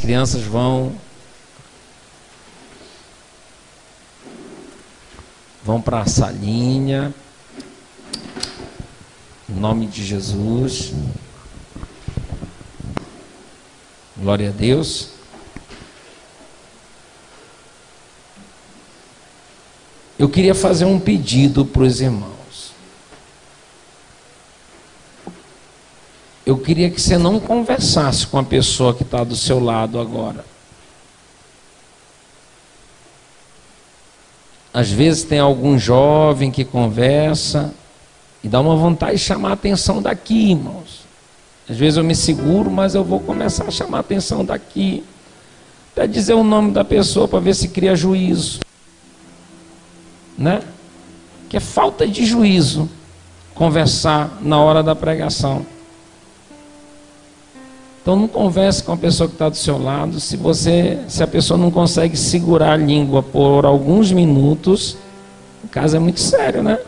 crianças vão para a salinha, em nome de Jesus. Glória a Deus. Eu queria fazer um pedido para os irmãos. Eu queria que você não conversasse com a pessoa que está do seu lado agora. Às vezes tem algum jovem que conversa e dá uma vontade de chamar a atenção daqui, irmãos. Às vezes eu me seguro, mas eu vou começar a chamar a atenção daqui. Até dizer o nome da pessoa para ver se cria juízo. Né? Que é falta de juízo conversar na hora da pregação. Então não converse com a pessoa que está do seu lado. Se a pessoa não consegue segurar a língua por alguns minutos, o caso é muito sério, né?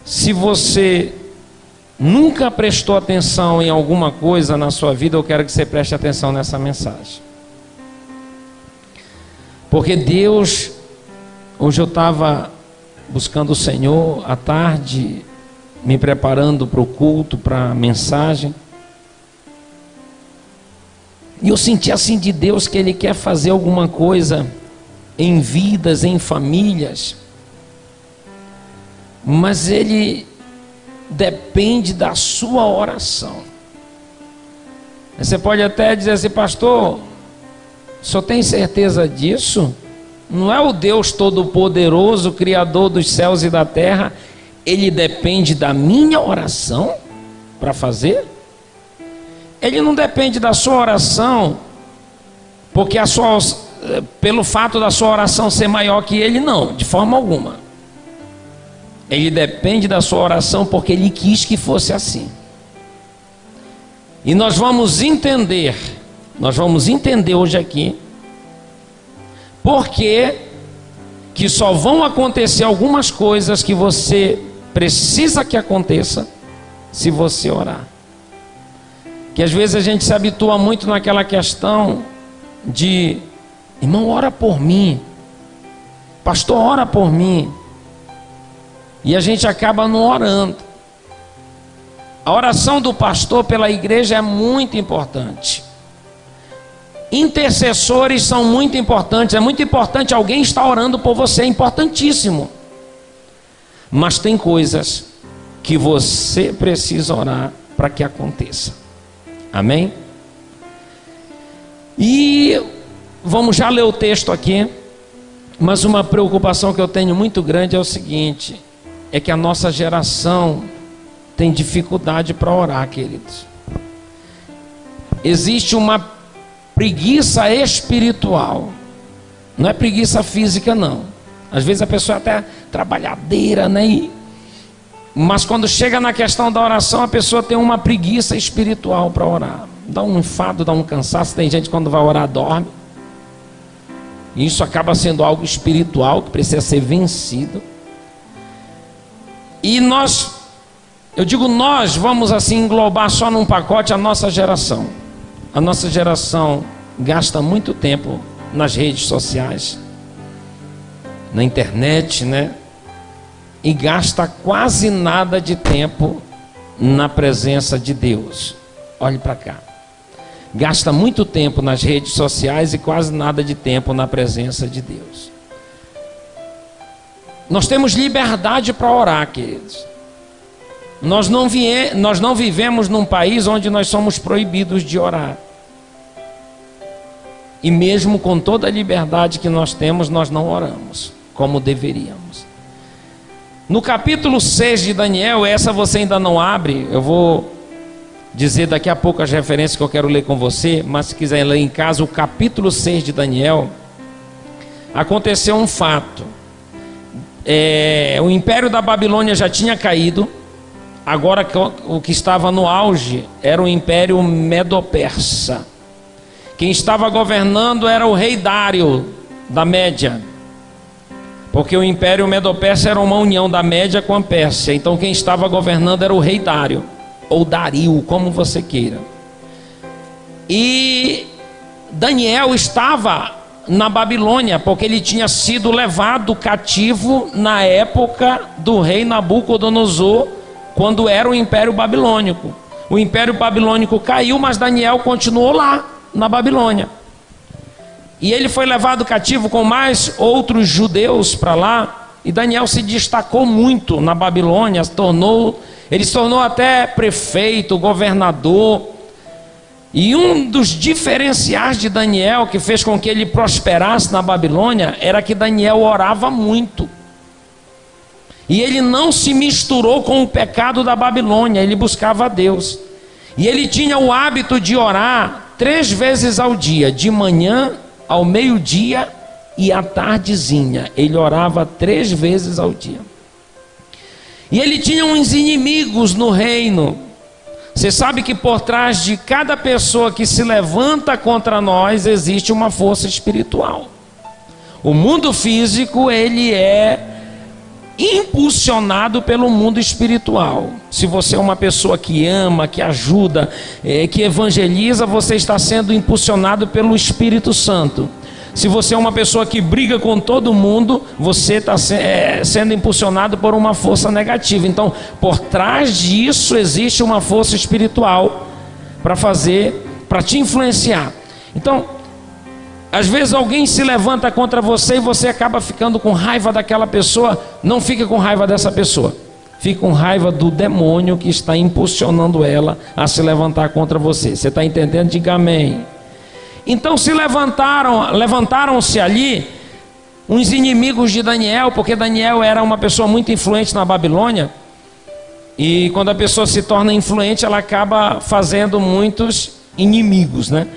Se você nunca prestou atenção em alguma coisa na sua vida, eu quero que você preste atenção nessa mensagem. Porque Deus, hoje eu estava buscando o Senhor à tarde, me preparando para o culto, para a mensagem. E eu senti assim de Deus que Ele quer fazer alguma coisa em vidas, em famílias. Mas Ele depende da sua oração. Você pode até dizer assim, pastor, o senhor tem certeza disso? Não é o Deus Todo-Poderoso, Criador dos céus e da terra? Ele depende da minha oração para fazer? Ele não depende da sua oração porque pelo fato da sua oração ser maior que ele, não, de forma alguma. Ele depende da sua oração porque Ele quis que fosse assim. E nós vamos entender hoje aqui, porque que só vão acontecer algumas coisas que você precisa que aconteça se você orar. Que às vezes a gente se habitua muito naquela questão de, irmão, ora por mim, pastor, ora por mim. E a gente acaba não orando. A oração do pastor pela igreja é muito importante. Intercessores são muito importantes. É muito importante alguém estar orando por você, é importantíssimo. Mas tem coisas que você precisa orar para que aconteça. Amém? E vamos já ler o texto aqui. Mas uma preocupação que eu tenho muito grande é o seguinte: é que a nossa geração tem dificuldade para orar, queridos. Existe uma preguiça espiritual. Não é preguiça física, não. Às vezes a pessoa é até trabalhadeira, né? Mas quando chega na questão da oração, a pessoa tem uma preguiça espiritual para orar. Dá um enfado, dá um cansaço. Tem gente que quando vai orar dorme. E isso acaba sendo algo espiritual que precisa ser vencido. E nós vamos assim englobar só num pacote a nossa geração. A nossa geração gasta muito tempo nas redes sociais, na internet, né? E gasta quase nada de tempo na presença de Deus. Olhe para cá. Gasta muito tempo nas redes sociais e quase nada de tempo na presença de Deus. Nós temos liberdade para orar, queridos. Nós não vivemos num país onde nós somos proibidos de orar. E mesmo com toda a liberdade que nós temos, nós não oramos como deveríamos. No capítulo 6 de Daniel, essa você ainda não abre, eu vou dizer daqui a pouco as referências que eu quero ler com você, mas se quiser ler em casa, o capítulo 6 de Daniel, aconteceu um fato. O império da Babilônia já tinha caído. Agora o que estava no auge era o império Medo-Persa. Quem estava governando era o rei Dário da Média, porque o império Medo-Persa era uma união da Média com a Pérsia. Então quem estava governando era o rei Dário, ou Dario, como você queira. E Daniel estava na Babilônia, porque ele tinha sido levado cativo na época do rei Nabucodonosor, quando era o Império Babilônico. O Império Babilônico caiu, mas Daniel continuou lá, na Babilônia. E ele foi levado cativo com mais outros judeus para lá, e Daniel se destacou muito na Babilônia, ele se tornou até prefeito, governador. E um dos diferenciais de Daniel, que fez com que ele prosperasse na Babilônia, era que Daniel orava muito. E ele não se misturou com o pecado da Babilônia, ele buscava a Deus. E ele tinha o hábito de orar 3 vezes ao dia, de manhã, ao meio-dia e à tardezinha. Ele orava 3 vezes ao dia. E ele tinha uns inimigos no reino. Você sabe que por trás de cada pessoa que se levanta contra nós existe uma força espiritual. O mundo físico, ele é impulsionado pelo mundo espiritual. Se você é uma pessoa que ama, que ajuda, que evangeliza, você está sendo impulsionado pelo Espírito Santo. Se você é uma pessoa que briga com todo mundo, você está sendo impulsionado por uma força negativa. Então, por trás disso existe uma força espiritual para te influenciar. Então, às vezes alguém se levanta contra você e você acaba ficando com raiva daquela pessoa. Não fique com raiva dessa pessoa, fique com raiva do demônio que está impulsionando ela a se levantar contra você. Você está entendendo? Diga amém. Então levantaram-se ali uns inimigos de Daniel, porque Daniel era uma pessoa muito influente na Babilônia. E quando a pessoa se torna influente, ela acaba fazendo muitos inimigos, né?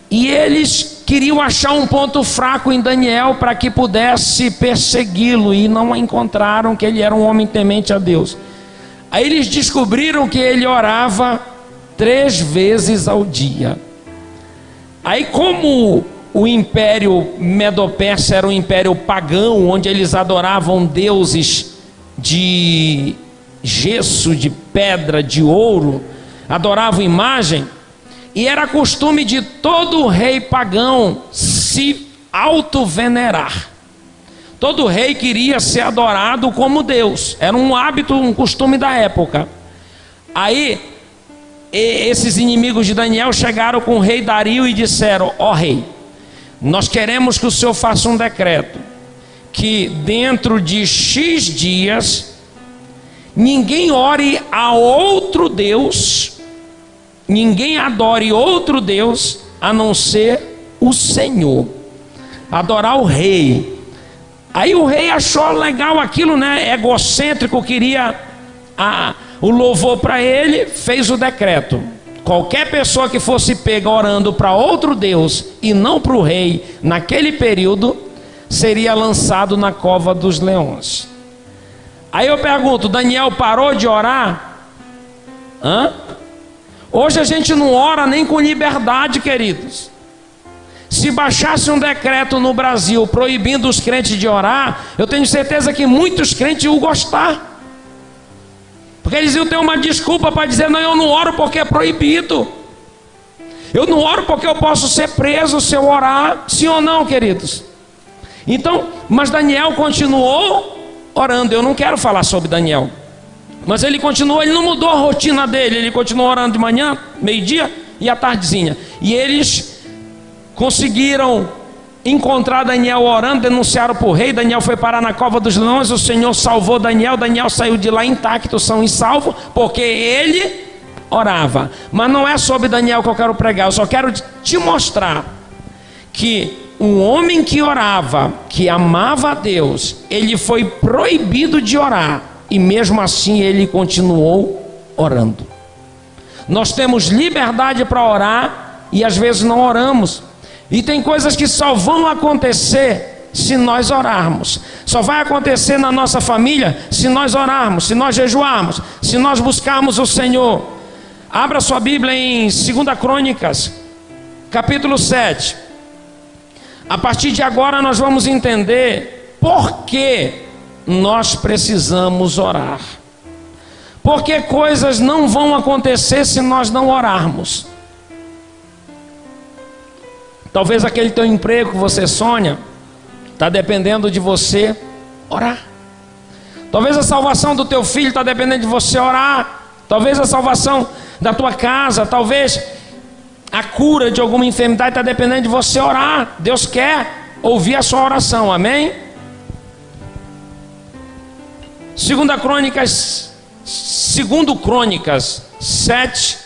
E eles queriam achar um ponto fraco em Daniel para que pudesse persegui-lo, e não encontraram, que ele era um homem temente a Deus. Aí eles descobriram que ele orava 3 vezes ao dia. Aí, como o Império Medo-Persa era um império pagão, onde eles adoravam deuses de gesso, de pedra, de ouro, adoravam imagem, e era costume de todo rei pagão se auto-venerar. Todo rei queria ser adorado como Deus, era um hábito, um costume da época. Aí esses inimigos de Daniel chegaram com o rei Dario e disseram: ó rei, nós queremos que o senhor faça um decreto, que dentro de X dias ninguém ore a outro Deus, ninguém adore outro Deus a não ser o Senhor, adorar o rei. Aí o rei achou legal aquilo, né? Egocêntrico, queria o louvor para ele, fez o decreto: qualquer pessoa que fosse pega orando para outro Deus e não para o rei, naquele período, seria lançado na cova dos leões. Aí eu pergunto: Daniel parou de orar? Hoje a gente não ora nem com liberdade, queridos. Se baixasse um decreto no Brasil proibindo os crentes de orar, eu tenho certeza que muitos crentes iam gostar, porque eles iam ter uma desculpa para dizer: não, eu não oro porque é proibido, eu não oro porque eu posso ser preso se eu orar. Sim ou não, queridos? Então, mas Daniel continuou orando. Eu não quero falar sobre Daniel, mas ele continuou, ele não mudou a rotina dele, ele continuou orando de manhã, meio-dia e à tardezinha. E eles conseguiram encontrar Daniel orando, denunciaram para o rei. Daniel foi parar na cova dos leões, o Senhor salvou Daniel. Daniel saiu de lá intacto, são e salvo, porque ele orava. Mas não é sobre Daniel que eu quero pregar. Eu só quero te mostrar que um homem que orava, que amava a Deus, ele foi proibido de orar, e mesmo assim ele continuou orando. Nós temos liberdade para orar e às vezes não oramos. E tem coisas que só vão acontecer se nós orarmos. Só vai acontecer na nossa família se nós orarmos, se nós jejuarmos, se nós buscarmos o Senhor. Abra sua Bíblia em 2 Crônicas, capítulo 7. A partir de agora nós vamos entender por que nós precisamos orar. Porque coisas não vão acontecer se nós não orarmos. Talvez aquele teu emprego que você sonha está dependendo de você orar. Talvez a salvação do teu filho está dependendo de você orar. Talvez a salvação da tua casa, talvez a cura de alguma enfermidade está dependendo de você orar. Deus quer ouvir a sua oração, amém? 2 Crônicas 7.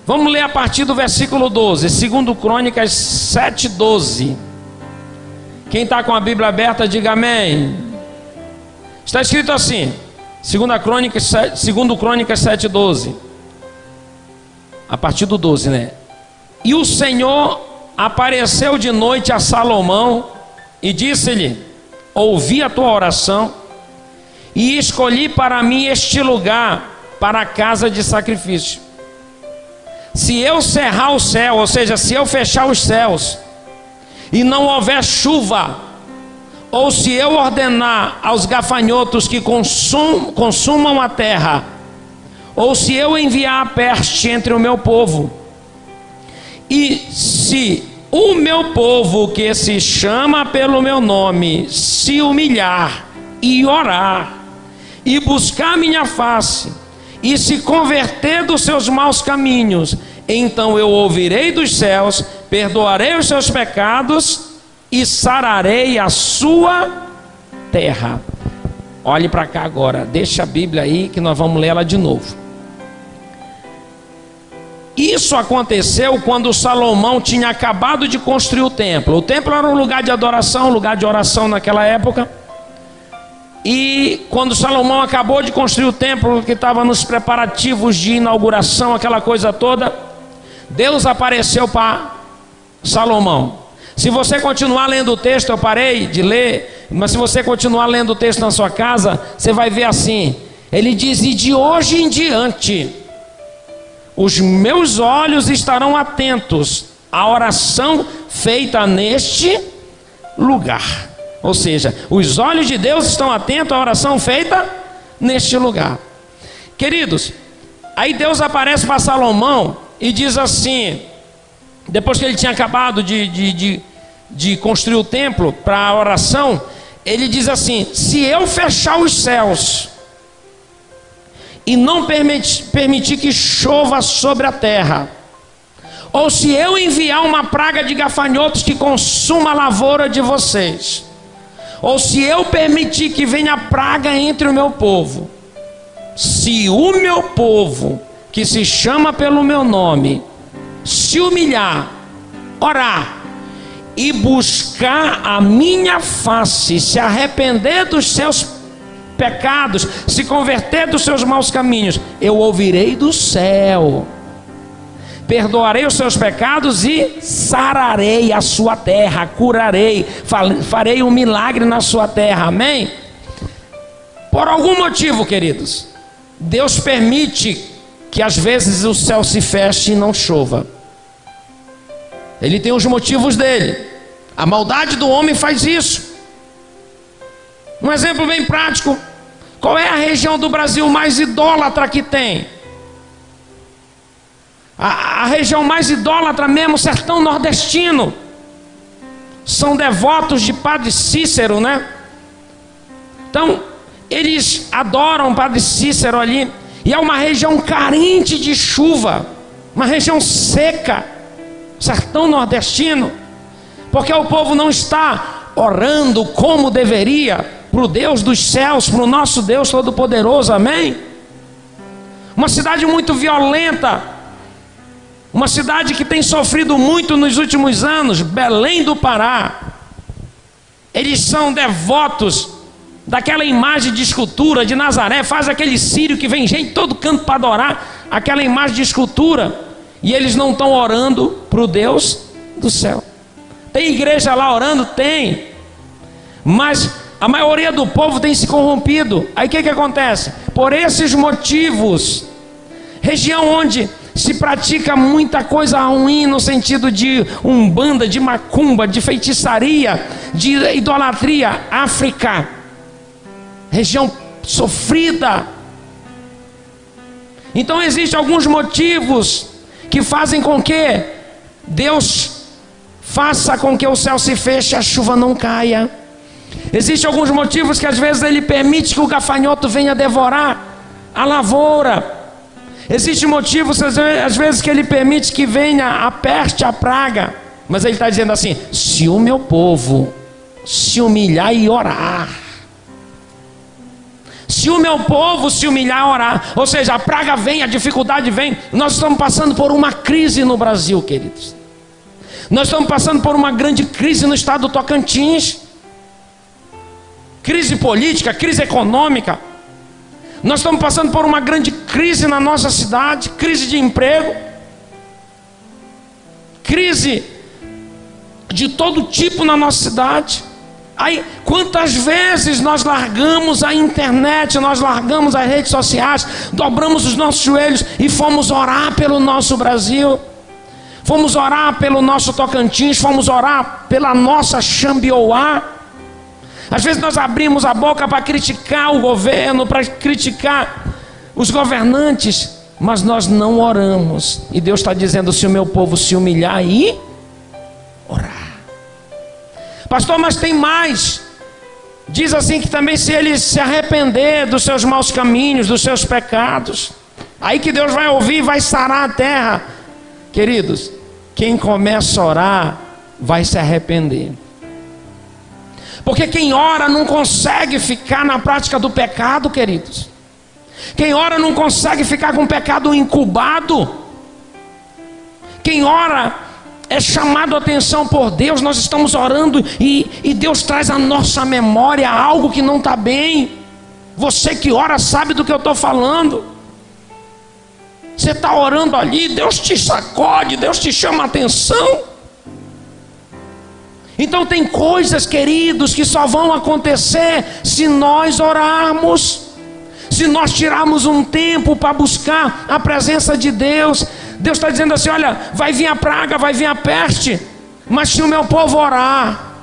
Vamos ler a partir do versículo 12. 2 Crônicas 7, 12. Quem está com a Bíblia aberta, diga amém. Está escrito assim, 2 Crônicas 7, 12. A partir do 12, né? E o Senhor apareceu de noite a Salomão e disse-lhe: ouvi a tua oração e escolhi para mim este lugar para a casa de sacrifício. Se eu cerrar o céu, ou seja, se eu fechar os céus e não houver chuva, ou se eu ordenar aos gafanhotos que consumam a terra, ou se eu enviar a peste entre o meu povo, e se o meu povo que se chama pelo meu nome se humilhar e orar e buscar minha face e se converter dos seus maus caminhos, então eu ouvirei dos céus, perdoarei os seus pecados e sararei a sua terra. Olhe para cá agora, deixa a Bíblia aí que nós vamos ler ela de novo. Isso aconteceu quando Salomão tinha acabado de construir o templo. O templo era um lugar de adoração, um lugar de oração naquela época. E quando Salomão acabou de construir o templo, que estava nos preparativos de inauguração, aquela coisa toda, Deus apareceu para Salomão. Se você continuar lendo o texto, eu parei de ler, mas se você continuar lendo o texto na sua casa, você vai ver assim, ele diz: e de hoje em diante os meus olhos estarão atentos à oração feita neste lugar. Ou seja, os olhos de Deus estão atentos à oração feita neste lugar. Queridos, aí Deus aparece para Salomão e diz assim, depois que ele tinha acabado de construir o templo para a oração, ele diz assim: se eu fechar os céus e não permitir que chova sobre a terra, ou se eu enviar uma praga de gafanhotos que consuma a lavoura de vocês, ou se eu permitir que venha praga entre o meu povo, se o meu povo, que se chama pelo meu nome, se humilhar, orar e buscar a minha face, se arrepender dos seus pecados, se converter dos seus maus caminhos, eu ouvirei do céu, perdoarei os seus pecados e sararei a sua terra, curarei, farei um milagre na sua terra, amém? Por algum motivo, queridos, Deus permite que às vezes o céu se feche e não chova. Ele tem os motivos dele. A maldade do homem faz isso. Um exemplo bem prático: qual é a região do Brasil mais idólatra que tem? A região mais idólatra mesmo, o sertão nordestino. São devotos de Padre Cícero, né? Então, eles adoram Padre Cícero ali. E é uma região carente de chuva, uma região seca, sertão nordestino, porque o povo não está orando como deveria para o Deus dos céus, para o nosso Deus Todo-Poderoso, amém? Uma cidade muito violenta, uma cidade que tem sofrido muito nos últimos anos, Belém do Pará. Eles são devotos daquela imagem de escultura de Nazaré. Faz aquele círio que vem gente de todo canto para adorar aquela imagem de escultura, e eles não estão orando para o Deus do céu. Tem igreja lá orando? Tem, mas a maioria do povo tem se corrompido. Aí o que acontece? Por esses motivos, região onde se pratica muita coisa ruim, no sentido de umbanda, de macumba, de feitiçaria, de idolatria, África, região sofrida. Então existem alguns motivos que fazem com que Deus faça com que o céu se feche e a chuva não caia. Existem alguns motivos que às vezes Ele permite que o gafanhoto venha devorar a lavoura. Existem motivos às vezes que Ele permite que venha a peste, a praga. Mas Ele está dizendo assim: se o meu povo se humilhar e orar, se o meu povo se humilhar e orar, ou seja, a praga vem, a dificuldade vem. Nós estamos passando por uma crise no Brasil, queridos. Nós estamos passando por uma grande crise no estado do Tocantins. Crise política, crise econômica. Nós estamos passando por uma grande crise na nossa cidade, crise de emprego, crise de todo tipo na nossa cidade. Aí, quantas vezes nós largamos a internet, nós largamos as redes sociais, dobramos os nossos joelhos e fomos orar pelo nosso Brasil, fomos orar pelo nosso Tocantins, fomos orar pela nossa Xambioá. Às vezes nós abrimos a boca para criticar o governo, para criticar os governantes, mas nós não oramos. E Deus está dizendo: se o meu povo se humilhar e orar. Pastor, mas tem mais. Diz assim que também se ele se arrepender dos seus maus caminhos, dos seus pecados, aí que Deus vai ouvir e vai sarar a terra. Queridos, quem começa a orar vai se arrepender. Porque quem ora não consegue ficar na prática do pecado, queridos. Quem ora não consegue ficar com o pecado incubado. Quem ora é chamado a atenção por Deus. Nós estamos orando e Deus traz à nossa memória algo que não está bem. Você que ora sabe do que eu estou falando. Você está orando ali, Deus te sacode, Deus te chama a atenção. Então tem coisas, queridos, que só vão acontecer se nós orarmos, se nós tirarmos um tempo para buscar a presença de Deus. Deus está dizendo assim: olha, vai vir a praga, vai vir a peste, mas se o meu povo orar.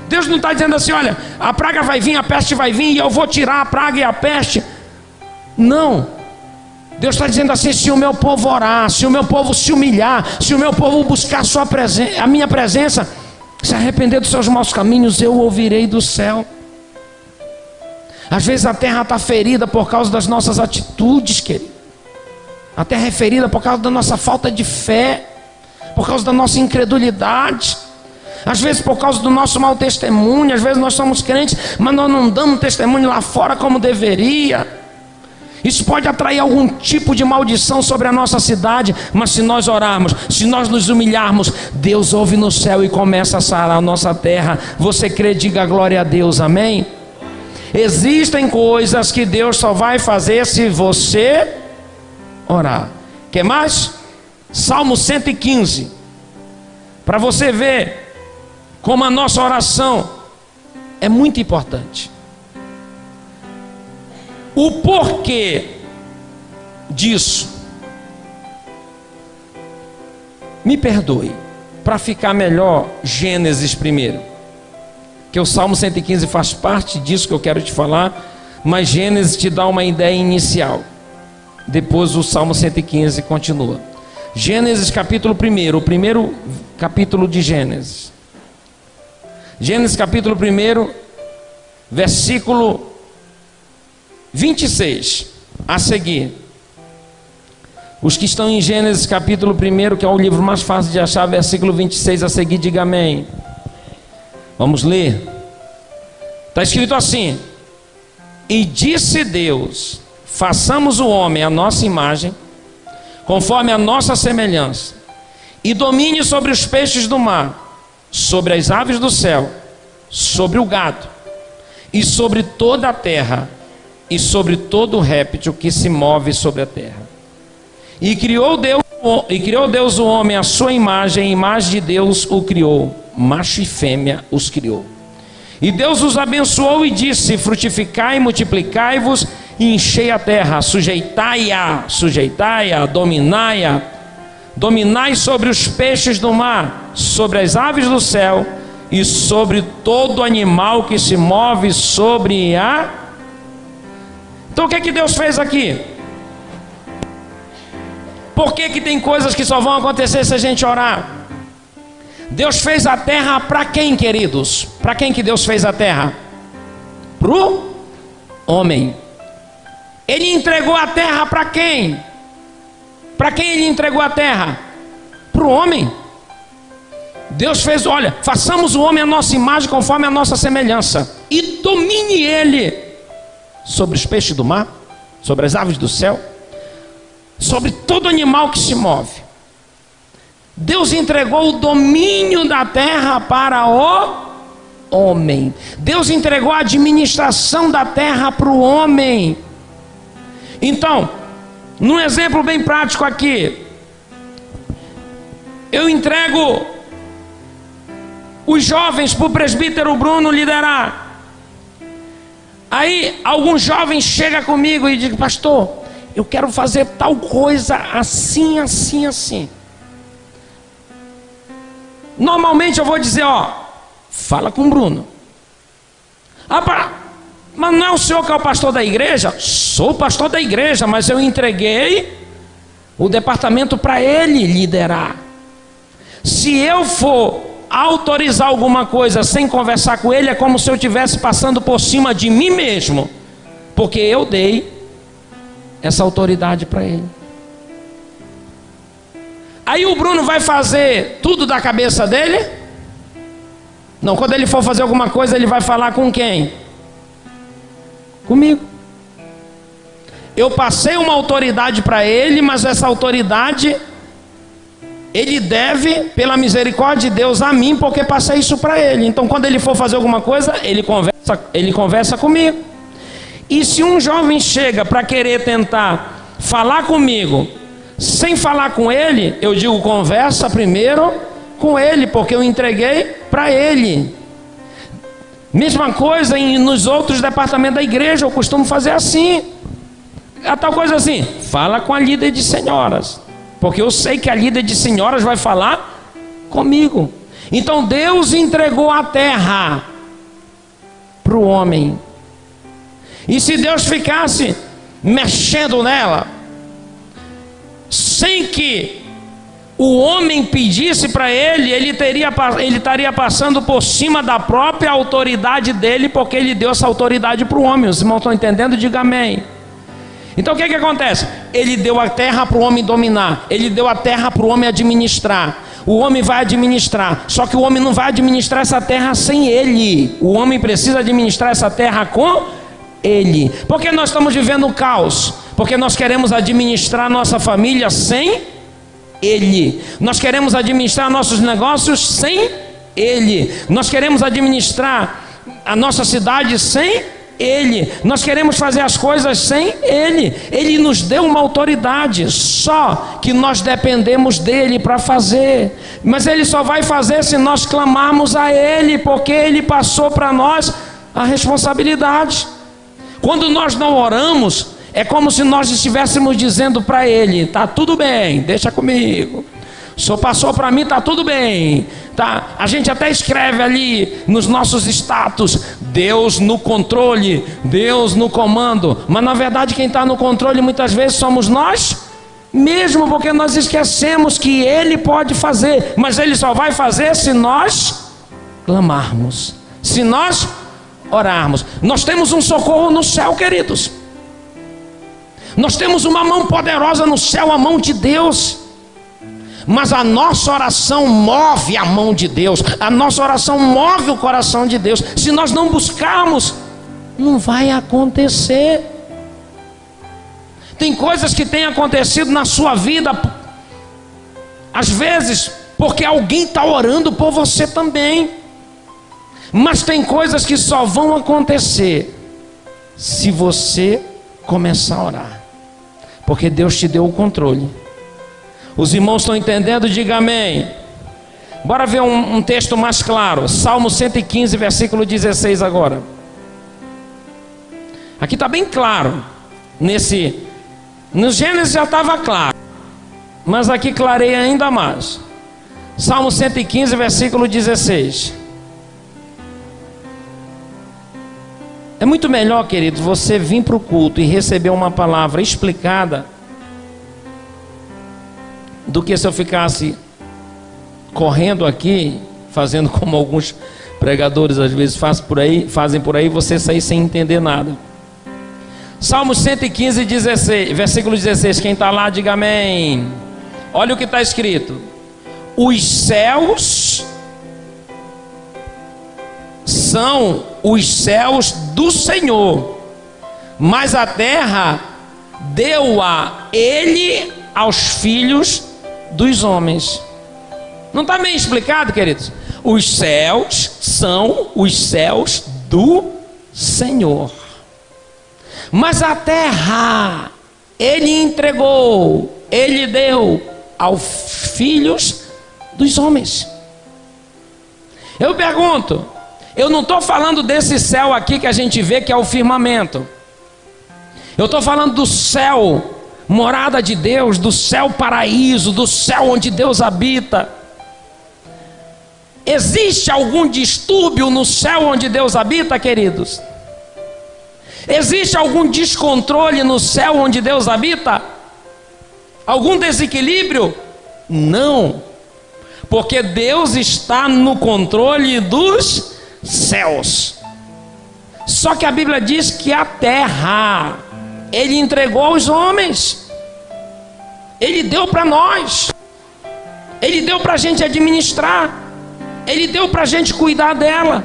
Deus não está dizendo assim: olha, a praga vai vir, a peste vai vir e eu vou tirar a praga e a peste. Não. Deus está dizendo assim: se o meu povo orar, se o meu povo se humilhar, se o meu povo buscar a minha presença, se arrepender dos seus maus caminhos, eu ouvirei do céu. Às vezes a terra está ferida por causa das nossas atitudes, querido. A terra é ferida por causa da nossa falta de fé, por causa da nossa incredulidade, às vezes por causa do nosso mau testemunho. Às vezes nós somos crentes, mas nós não damos testemunho lá fora como deveria. Isso pode atrair algum tipo de maldição sobre a nossa cidade, mas se nós orarmos, se nós nos humilharmos, Deus ouve no céu e começa a sarar a nossa terra. Você crê? Diga glória a Deus, amém? Existem coisas que Deus só vai fazer se você orar. Quer mais? Salmo 115, para você ver como a nossa oração é muito importante. O porquê disso, me perdoe, para ficar melhor, Gênesis primeiro, que o Salmo 115 faz parte disso que eu quero te falar, mas Gênesis te dá uma ideia inicial, depois o Salmo 115 continua. Gênesis capítulo 1, o primeiro capítulo de Gênesis. Gênesis capítulo 1, versículo 26 a seguir. Os que estão em Gênesis capítulo 1, que é o livro mais fácil de achar, versículo 26 a seguir, diga amém. Vamos ler. Está escrito assim: e disse Deus: façamos o homem à nossa imagem, conforme a nossa semelhança, e domine sobre os peixes do mar, sobre as aves do céu, sobre o gado, e sobre toda a terra, e sobre todo réptil que se move sobre a terra. E criou Deus o homem à sua imagem, a imagem de Deus o criou, macho e fêmea os criou. E Deus os abençoou e disse: frutificai, multiplicai-vos e enchei a terra, sujeitai-a, dominai-a, dominai sobre os peixes do mar, sobre as aves do céu e sobre todo animal que se move sobre a... Então o que é que Deus fez aqui? Por que que tem coisas que só vão acontecer se a gente orar? Deus fez a terra para quem, queridos? Para quem que Deus fez a terra? Para o homem. Ele entregou a terra para quem? Para quem ele entregou a terra? Para o homem. Deus fez, olha, façamos o homem a nossa imagem conforme a nossa semelhança, e domine ele sobre os peixes do mar, sobre as aves do céu, sobre todo animal que se move. Deus entregou o domínio da terra para o homem. Deus entregou a administração da terra para o homem. Então, num exemplo bem prático aqui, eu entrego os jovens para o presbítero Bruno liderar. Aí alguns jovens chegam comigo e dizem: pastor, eu quero fazer tal coisa assim, assim, assim. Normalmente eu vou dizer: ó, fala com o Bruno. Mas não é o senhor que é o pastor da igreja? Sou o pastor da igreja, mas eu entreguei o departamento para ele liderar. Se eu for autorizar alguma coisa sem conversar com ele, é como se eu estivesse passando por cima de mim mesmo, porque eu dei essa autoridade para ele. Aí o Bruno vai fazer tudo da cabeça dele? Não, quando ele for fazer alguma coisa, ele vai falar com quem? Comigo. Eu passei uma autoridade para ele, mas essa autoridade ele deve, pela misericórdia de Deus, a mim, porque passei isso para ele. Então quando ele for fazer alguma coisa, ele conversa comigo. E se um jovem chega para querer tentar falar comigo sem falar com ele, eu digo: conversa primeiro com ele, porque eu entreguei para ele. Mesma coisa nos outros departamentos da igreja, eu costumo fazer assim. A tal coisa assim: fala com a líder de senhoras, porque eu sei que a líder de senhoras vai falar comigo. Então Deus entregou a terra para o homem. E se Deus ficasse mexendo nela, sem que o homem pedisse para ele, ele estaria passando por cima da própria autoridade dele, porque ele deu essa autoridade para o homem. Os irmãos estão entendendo? Diga amém. Então o que acontece? Ele deu a terra para o homem dominar, ele deu a terra para o homem administrar. O homem vai administrar, só que o homem não vai administrar essa terra sem ele. O homem precisa administrar essa terra com ele. Por que nós estamos vivendo o caos? Porque nós queremos administrar nossa família sem ele. Nós queremos administrar nossos negócios sem ele. Nós queremos administrar a nossa cidade sem ele. Nós queremos fazer as coisas sem ele. Ele nos deu uma autoridade, só que nós dependemos dele para fazer. Mas ele só vai fazer se nós clamarmos a ele, porque ele passou para nós a responsabilidade. Quando nós não oramos, é como se nós estivéssemos dizendo para ele: tá tudo bem, deixa comigo. O senhor passou para mim, tá tudo bem, tá? A gente até escreve ali nos nossos status: Deus no controle, Deus no comando. Mas na verdade quem está no controle muitas vezes somos nós mesmo, porque nós esquecemos que ele pode fazer, mas ele só vai fazer se nós clamarmos, se nós orarmos. Nós temos um socorro no céu, queridos. Nós temos uma mão poderosa no céu, a mão de Deus. Mas a nossa oração move a mão de Deus, a nossa oração move o coração de Deus. Se nós não buscarmos, não vai acontecer. Tem coisas que têm acontecido na sua vida, às vezes porque alguém está orando por você também. Mas tem coisas que só vão acontecer se você começar a orar, porque Deus te deu o controle. Os irmãos estão entendendo? Diga amém. Bora ver um texto mais claro. Salmo 115, versículo 16 agora. Aqui está bem claro. No Gênesis já estava claro, mas aqui clareia ainda mais. Salmo 115, versículo 16. É muito melhor, queridos, você vir para o culto e receber uma palavra explicada, do que se eu ficasse correndo aqui, fazendo como alguns pregadores às vezes fazem por aí, você sair sem entender nada. Salmos 115, 16, versículo 16, quem está lá diga amém. Olha o que está escrito: os céus são os céus do Senhor, mas a terra deu-a Ele aos filhos dos homens. Não está bem explicado, queridos? Os céus são os céus do Senhor, mas a terra Ele entregou, Ele deu aos filhos dos homens. Eu pergunto, eu não estou falando desse céu aqui que a gente vê, que é o firmamento. Eu estou falando do céu, morada de Deus, do céu paraíso, do céu onde Deus habita. Existe algum distúrbio no céu onde Deus habita, queridos? Existe algum descontrole no céu onde Deus habita? Algum desequilíbrio? Não, porque Deus está no controle dos céus. Só que a Bíblia diz que a terra Ele entregou aos homens, Ele deu para nós, Ele deu para a gente administrar, Ele deu para a gente cuidar dela.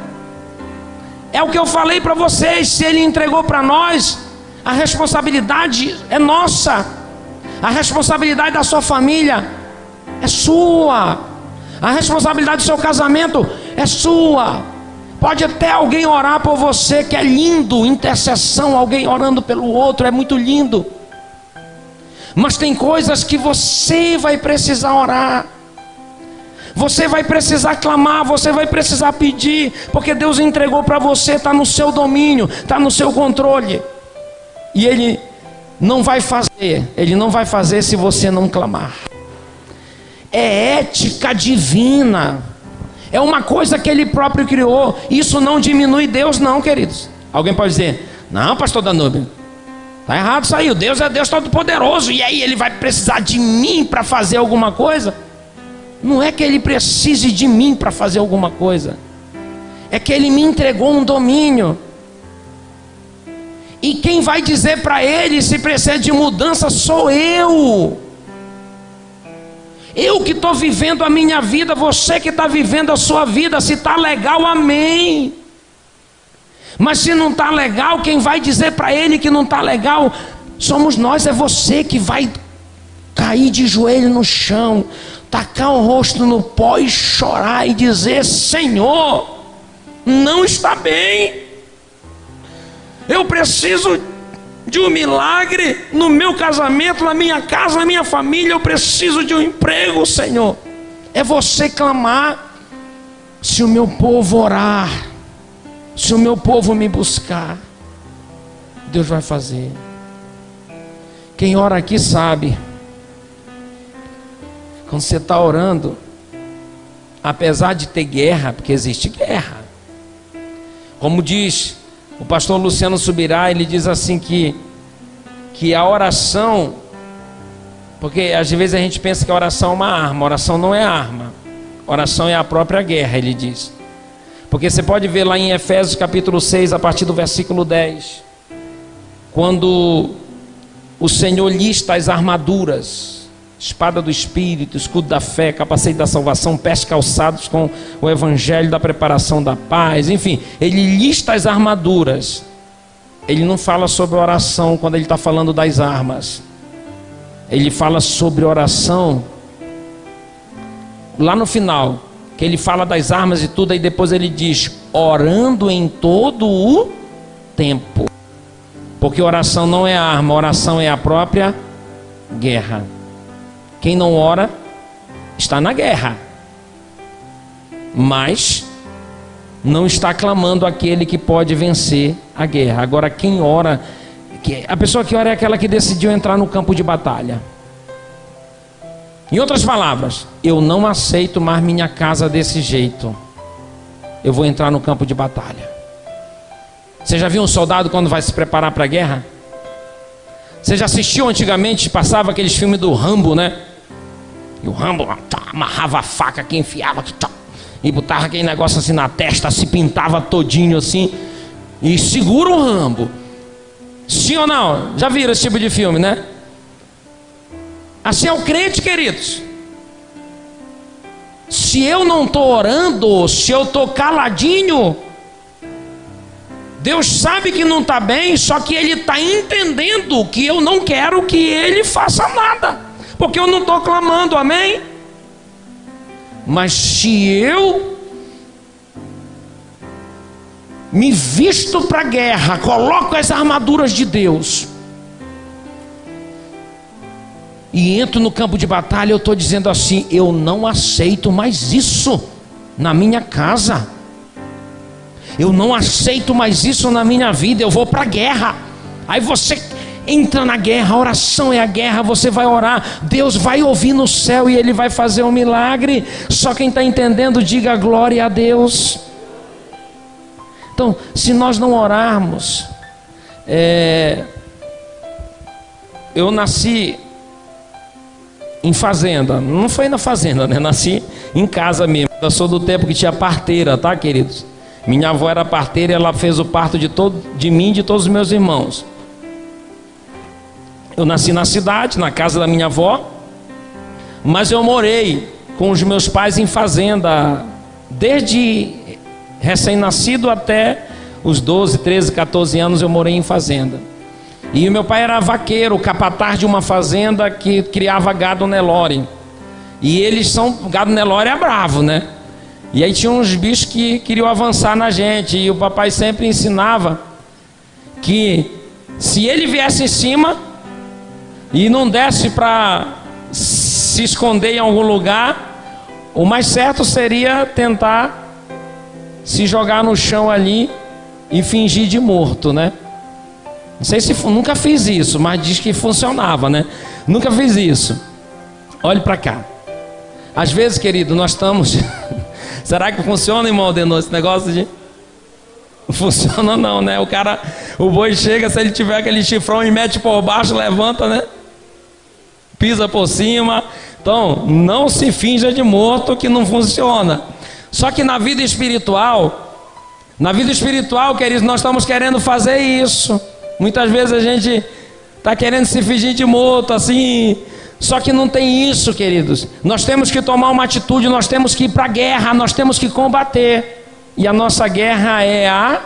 É o que eu falei para vocês: se Ele entregou para nós, a responsabilidade é nossa, a responsabilidade da sua família é sua, a responsabilidade do seu casamento é sua. Pode até alguém orar por você, que é lindo, intercessão, alguém orando pelo outro, é muito lindo. Mas tem coisas que você vai precisar orar, você vai precisar clamar, você vai precisar pedir, porque Deus entregou para você, está no seu domínio, está no seu controle. E Ele não vai fazer se você não clamar. É ética divina, é uma coisa que Ele próprio criou. Isso não diminui Deus não, queridos. Alguém pode dizer: não, pastor Danúbio, está errado isso aí, Deus é Deus Todo-Poderoso, e aí Ele vai precisar de mim para fazer alguma coisa? Não é que Ele precise de mim para fazer alguma coisa, é que Ele me entregou um domínio. E quem vai dizer para Ele se precisa de mudança sou eu. Eu que estou vivendo a minha vida, você que está vivendo a sua vida. Se está legal, amém. Mas se não está legal, quem vai dizer para Ele que não está legal somos nós, é você que vai cair de joelho no chão, tacar o rosto no pó e chorar e dizer: Senhor, não está bem, eu preciso de um milagre no meu casamento, na minha casa, na minha família, eu preciso de um emprego, Senhor. É você clamar. Se o meu povo orar, se o meu povo me buscar, Deus vai fazer. Quem ora aqui sabe, quando você está orando, apesar de ter guerra, porque existe guerra, como diz o pastor Luciano Subirá, ele diz assim que a oração, porque às vezes a gente pensa que a oração é uma arma. A oração não é arma, a oração é a própria guerra, ele diz. Porque você pode ver lá em Efésios capítulo 6, a partir do versículo 10, quando o Senhor lista as armaduras: espada do Espírito, escudo da fé, capacete da salvação, pés calçados com o evangelho da preparação da paz. Enfim, ele lista as armaduras. Ele não fala sobre oração quando ele está falando das armas. Ele fala sobre oração lá no final, que ele fala das armas e tudo, aí depois ele diz: orando em todo o tempo. Porque oração não é arma, oração é a própria guerra. Quem não ora está na guerra, mas não está clamando aquele que pode vencer a guerra. Agora quem ora, a pessoa que ora é aquela que decidiu entrar no campo de batalha. Em outras palavras, eu não aceito mais minha casa desse jeito, eu vou entrar no campo de batalha. Você já viu um soldado quando vai se preparar para a guerra? Você já assistiu antigamente, passava aqueles filmes do Rambo, né? E o Rambo amarrava a faca que enfiava e botava aquele negócio assim na testa, se pintava todinho assim e segura o Rambo. Sim ou não? Já viram esse tipo de filme, né? Assim é o crente, queridos. Se eu não estou orando, se eu estou caladinho, Deus sabe que não está bem, só que Ele está entendendo que eu não quero que Ele faça nada, porque eu não estou clamando, amém? Mas se eu me visto para a guerra, coloco as armaduras de Deus e entro no campo de batalha, eu estou dizendo assim: eu não aceito mais isso na minha casa, eu não aceito mais isso na minha vida, eu vou para a guerra. Aí você entra na guerra, a oração é a guerra, você vai orar, Deus vai ouvir no céu e Ele vai fazer um milagre. Só quem está entendendo, diga glória a Deus. Então, se nós não orarmos, eu nasci em fazenda, não foi na fazenda, né? Nasci em casa mesmo. Eu sou do tempo que tinha parteira, tá, queridos? Minha avó era parteira e ela fez o parto de mim e de todos os meus irmãos. Eu nasci na cidade, na casa da minha avó, mas eu morei com os meus pais em fazenda, desde recém-nascido até os 12, 13, 14 anos eu morei em fazenda. E o meu pai era vaqueiro, capataz de uma fazenda que criava gado Nelore. E gado Nelore é bravo, né? E aí tinha uns bichos que queriam avançar na gente, e o papai sempre ensinava que se ele viesse em cima e não desse para se esconder em algum lugar, o mais certo seria tentar se jogar no chão ali e fingir de morto, né? Não sei se nunca fiz isso, mas diz que funcionava, né? Nunca fiz isso. Olhe para cá. Às vezes, querido, nós estamos será que funciona, irmão Adenor, esse negócio de... Não funciona não, né? O boi chega, se ele tiver aquele chifrão e mete por baixo, levanta, né? Pisa por cima. Então, não se finja de morto, que não funciona. Só que na vida espiritual, queridos, nós estamos querendo fazer isso. Muitas vezes a gente está querendo se fingir de morto, assim. Só que não tem isso, queridos. Nós temos que tomar uma atitude, nós temos que ir para a guerra, nós temos que combater. E a nossa guerra é a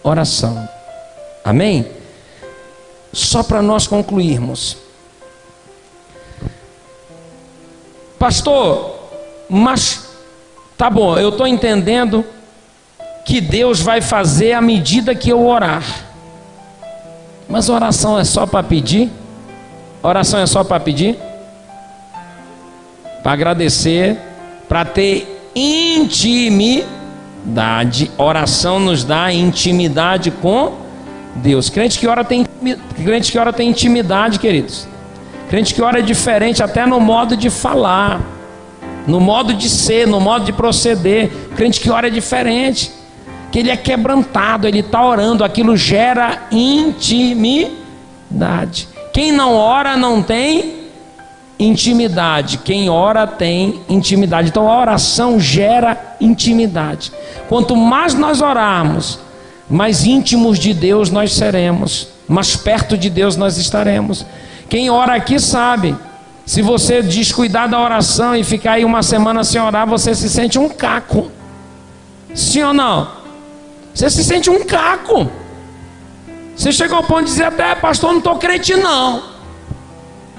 oração. Amém? Só para nós concluirmos. Pastor, mas tá bom, eu estou entendendo que Deus vai fazer à medida que eu orar. Mas oração é só para pedir? Oração é só para pedir? Para agradecer, para ter intimidade. Oração nos dá intimidade com Deus. Crente que ora tem intimidade, queridos. Crente que ora é diferente até no modo de falar, no modo de ser, no modo de proceder. Crente que ora é diferente, que ele é quebrantado, ele está orando, aquilo gera intimidade. Quem não ora não tem intimidade, quem ora tem intimidade. Então a oração gera intimidade. Quanto mais nós orarmos, mais íntimos de Deus nós seremos, mais perto de Deus nós estaremos. Quem ora aqui sabe, se você descuidar da oração e ficar aí uma semana sem orar, você se sente um caco. Sim ou não? Você se sente um caco. Você chega ao ponto de dizer até: pastor, não estou crente não,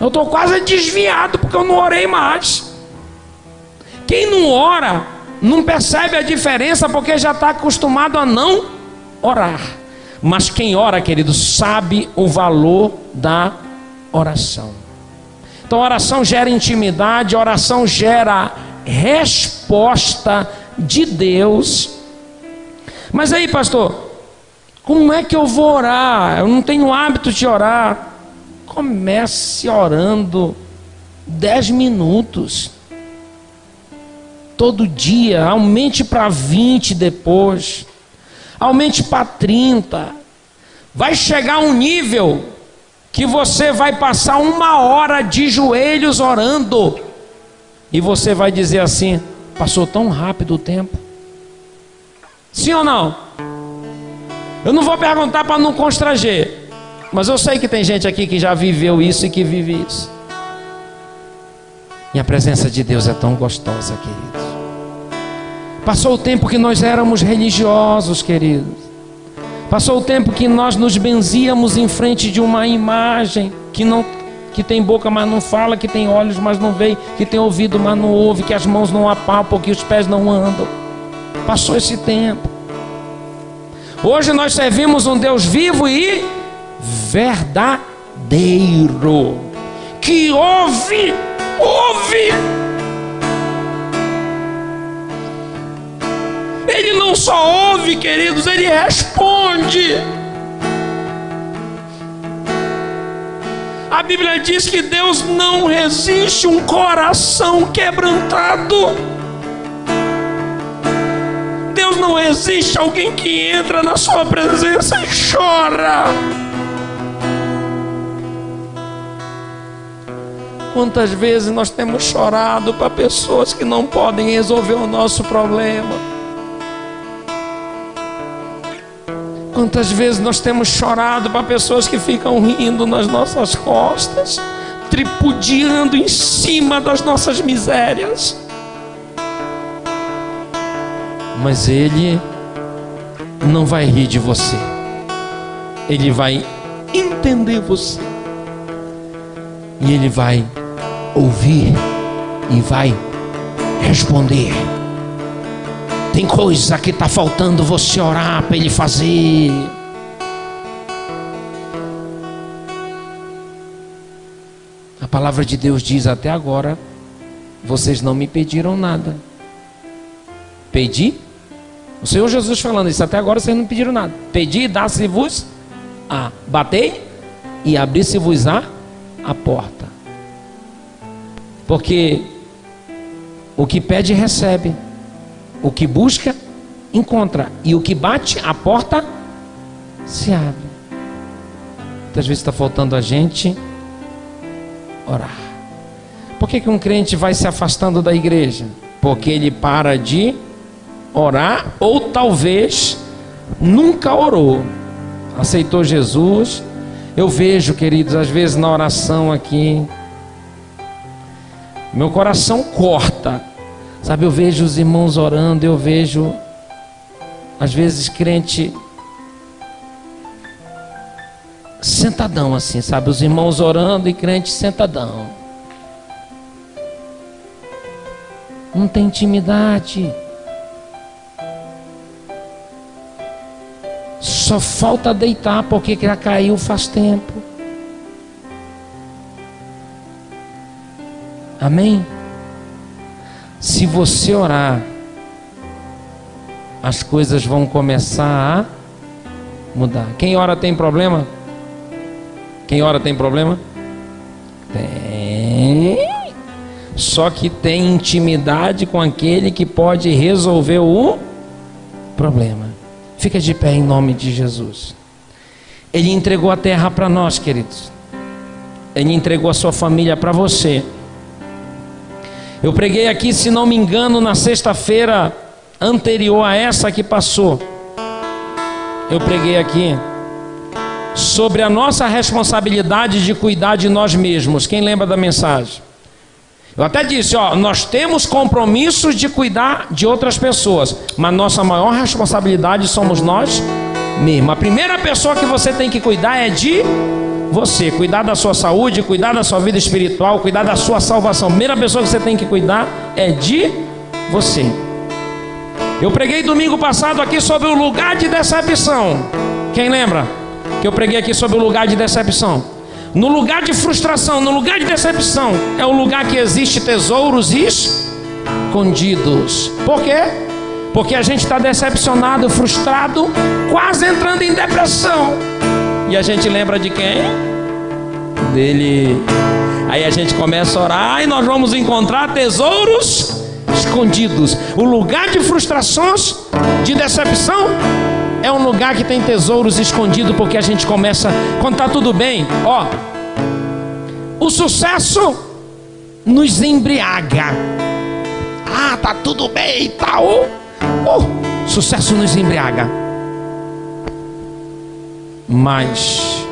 eu estou quase desviado porque eu não orei mais. Quem não ora não percebe a diferença, porque já está acostumado a não orar. Mas quem ora, querido, sabe o valor da oração. Então oração gera intimidade, oração gera resposta de Deus. Mas aí, pastor, como é que eu vou orar? Eu não tenho hábito de orar. Comece orando 10 minutos todo dia, aumente para 20 depois, aumente para 30. Vai chegar um nível que você vai passar 1 hora de joelhos orando E você vai dizer assim: passou tão rápido o tempo. Sim ou não? Eu não vou perguntar para não constranger, mas eu sei que tem gente aqui que já viveu isso e que vive isso. E a presença de Deus é tão gostosa, queridos. Passou o tempo que nós éramos religiosos, queridos. Passou o tempo que nós nos benzíamos em frente de uma imagem que tem boca, mas não fala, que tem olhos, mas não vê, que tem ouvido, mas não ouve, que as mãos não apalpam, que os pés não andam. Passou esse tempo. Hoje nós servimos um Deus vivo e verdadeiro, que ouve. Ele não só ouve, queridos, ele responde. A Bíblia diz que Deus não resiste um coração quebrantado. Deus não resiste alguém que entra na sua presença e chora. Quantas vezes nós temos chorado para pessoas que não podem resolver o nosso problema? Quantas vezes nós temos chorado para pessoas que ficam rindo nas nossas costas, tripudiando em cima das nossas misérias? Mas Ele não vai rir de você. Ele vai entender você. E Ele vai ouvir e vai responder. Tem coisa que está faltando você orar para Ele fazer. A palavra de Deus diz: até agora vocês não me pediram nada. Pedi? O Senhor Jesus falando isso: até agora vocês não pediram nada. Pedi e dá-se-vos a. Batei e abri-se-vos a porta. Porque o que pede recebe, o que busca encontra, e o que bate a porta se abre. Muitas vezes está faltando a gente orar. Por que um crente vai se afastando da igreja? Porque ele para de orar, ou talvez nunca orou, aceitou Jesus. Eu vejo, queridos, às vezes na oração aqui, meu coração corta, sabe? Eu vejo os irmãos orando, eu vejo às vezes crente sentadão assim, sabe? Os irmãos orando e crente sentadão. Não tem intimidade. Só falta deitar porque já caiu faz tempo. Amém? Se você orar, as coisas vão começar a mudar. Quem ora tem problema? Quem ora tem problema? Tem. Só que tem intimidade com aquele que pode resolver o problema. Fica de pé em nome de Jesus. Ele entregou a terra para nós, queridos. Ele entregou a sua família para você. Eu preguei aqui, se não me engano, na sexta-feira anterior a essa que passou. Eu preguei aqui sobre a nossa responsabilidade de cuidar de nós mesmos. Quem lembra da mensagem? Eu até disse, nós temos compromissos de cuidar de outras pessoas, mas nossa maior responsabilidade somos nós mesmos. A primeira pessoa que você tem que cuidar é de você. Cuidar da sua saúde, cuidar da sua vida espiritual, cuidar da sua salvação. A primeira pessoa que você tem que cuidar é de você. Eu preguei domingo passado aqui sobre o lugar de decepção. Quem lembra? Que eu preguei aqui sobre o lugar de decepção. No lugar de frustração, no lugar de decepção, é o lugar que existe tesouros escondidos. Por quê? Porque a gente está decepcionado, frustrado, quase entrando em depressão. E a gente lembra de quem? Dele. Aí a gente começa a orar e nós vamos encontrar tesouros escondidos. O lugar de frustrações, de decepção, é um lugar que tem tesouros escondidos, porque a gente começa, quando está tudo bem, o sucesso nos embriaga. tá tudo bem e tal. Sucesso nos embriaga. Mas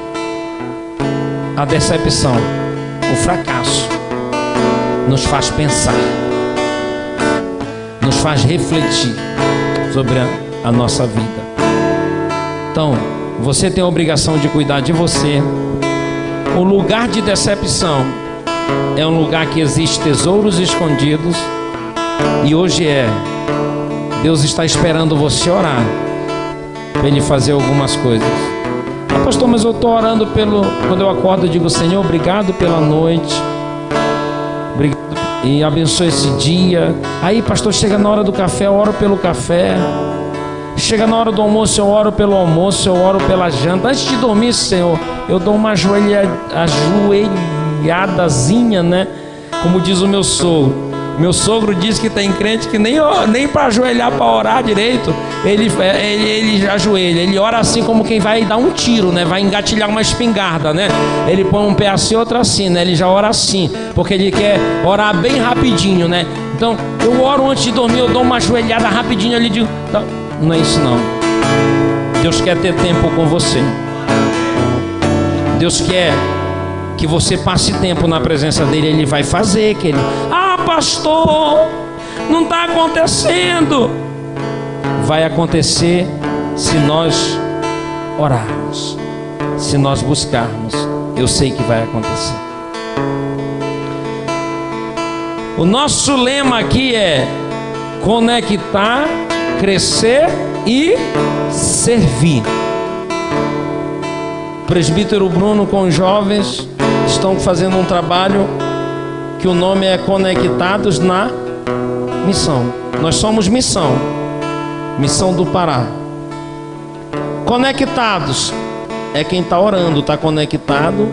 a decepção, o fracasso, nos faz pensar, nos faz refletir sobre a nossa vida. Então, você tem a obrigação de cuidar de você. O lugar de decepção é um lugar que existe tesouros escondidos. E hoje Deus está esperando você orar para Ele fazer algumas coisas. Pastor, mas eu estou orando quando eu acordo, eu digo: Senhor, obrigado pela noite, obrigado, e abençoe esse dia. Aí, pastor, chega na hora do café, eu oro pelo café. Chega na hora do almoço, eu oro pelo almoço, eu oro pela janta. Antes de dormir, Senhor, eu dou uma ajoelhadazinha, né? Como diz o meu sogro. Meu sogro diz que tem crente que nem para ajoelhar para orar direito, ele ajoelha. Ele ora assim como quem vai dar um tiro, né? Vai engatilhar uma espingarda, né? Ele põe um pé assim, outro assim, né? Ele já ora assim, porque ele quer orar bem rapidinho, né? Então, eu oro antes de dormir, eu dou uma ajoelhada rapidinho ali, digo: não é isso não. Deus quer ter tempo com você. Deus quer que você passe tempo na presença dele. Ele vai fazer, querido. Pastor, não está acontecendo. Vai acontecer se nós orarmos, se nós buscarmos. Eu sei que vai acontecer. O nosso lema aqui é conectar, crescer e servir. O presbítero Bruno com os jovens estão fazendo um trabalho que o nome é Conectados na Missão. Nós somos missão do Pará. Conectados é quem está orando, está conectado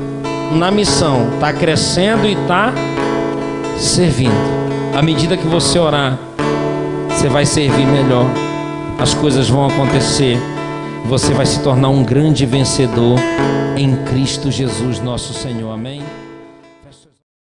na missão, está crescendo e está servindo. À medida que você orar, você vai servir melhor, as coisas vão acontecer, você vai se tornar um grande vencedor em Cristo Jesus nosso Senhor. Amém?